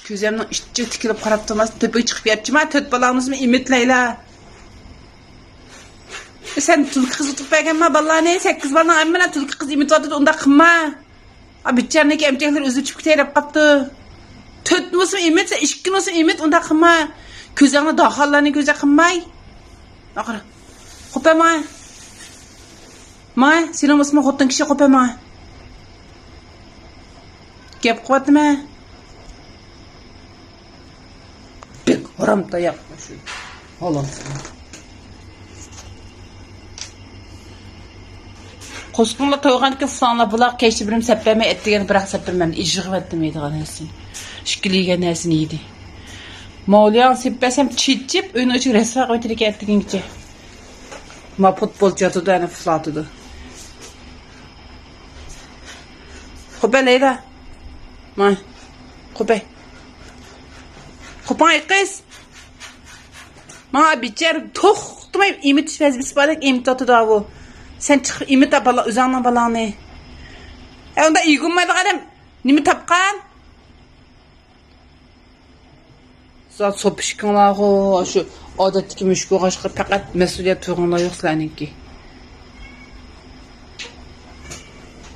Gözümden işçi tikilip qarab durmaz. Töpü çıkıp yetçima. Töt balağınızı mı imitleyla. Sen tulki kız tutup bergenme vallahi ne? 8 balağın aymana tulki kız imit vadı da onda kımma. Bitçerneki emcekler özü çıpık teyrep kaptı. Töt olsun imitse, işkin olsun imit onda kımma. Gözüne dağhallarını göze kımmay. Akıra. Kope ma. Ma, senin olsun xottan kişi kope ma. Gep kuvatı mı? Pek haram da yapma şu. Allah'ım sana. Qo'shqinlar to'yganki fusonlar bular kechib birim seppamay etdigani biroq seppirman ijg'ib etmaydigan narsin. Shikiligan narsin yedi. Moliyan seppasam chichib uyni ichi resva qo'ytirib ketdigincha. Ma futbolchi yotdi ana fuslatdi. Qo'pa Leyla. Ma. Qo'pa. Qo'pay qiz. Ma bichar to'xtamay imit vazifasi bor, imit otdi bu. Sen çıkıp imit bala üzerine balanı. Onda iyi günmedi adam. Nimi tapkan? Zat sopuşkanlar o şu adattaki müşkü aşkı fakat mesuliyet tuğanlar yok seninki.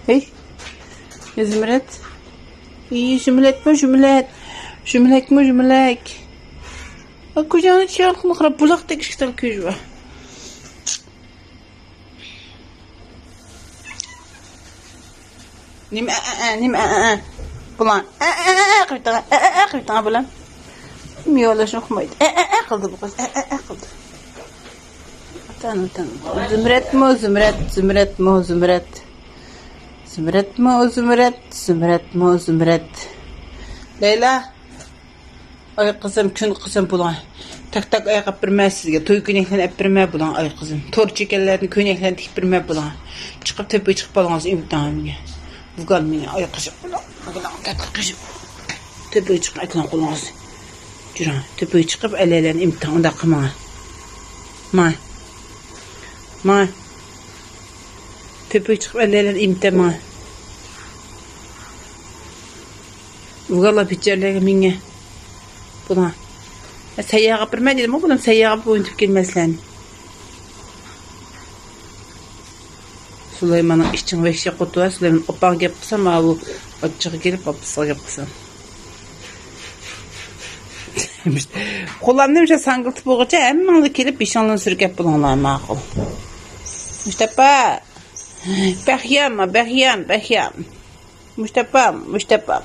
Hey. Zümret. İyi zümret mi zümret? Zümrek mi zümrek? Kucağına çağırkını kırıp bulak tek işgal köy var. Nim bulan qıvtana bulan miyolaşın oxumaydı qıldı bu qız qıldı atan zümret mi zümret Leyla ay kızım kün kızım bulan tak ay qapırma sizge toy küneklerini epirme bulan ay kızım tor çekellerini küneklerini tikpirme bulan çıkıp tepe çıkıp balağınızı imtihanıya Bukan mini ayak kışıp kışıp tepeye çıkıp ekran kulağız. Cüran tepeye çıkıp ellerin imtihanında kıma. Ma. Tepeye çıkıp ellerin imtihan. Valla biçerlerine minge. Buna. Seyyah kapırma dedim o bunun seyyah boyuntup gelmezlerini. Süleyman'ın işçin ve işe kutu var. Süleyman opağın yapısam ama bu açığı gelip opısal yapısam. Kulağım demişe sangıltıp oğuca hemen gelip bir şanlığını sürgep bulanlar mağul. Mustafa. Behyam. Mustafa.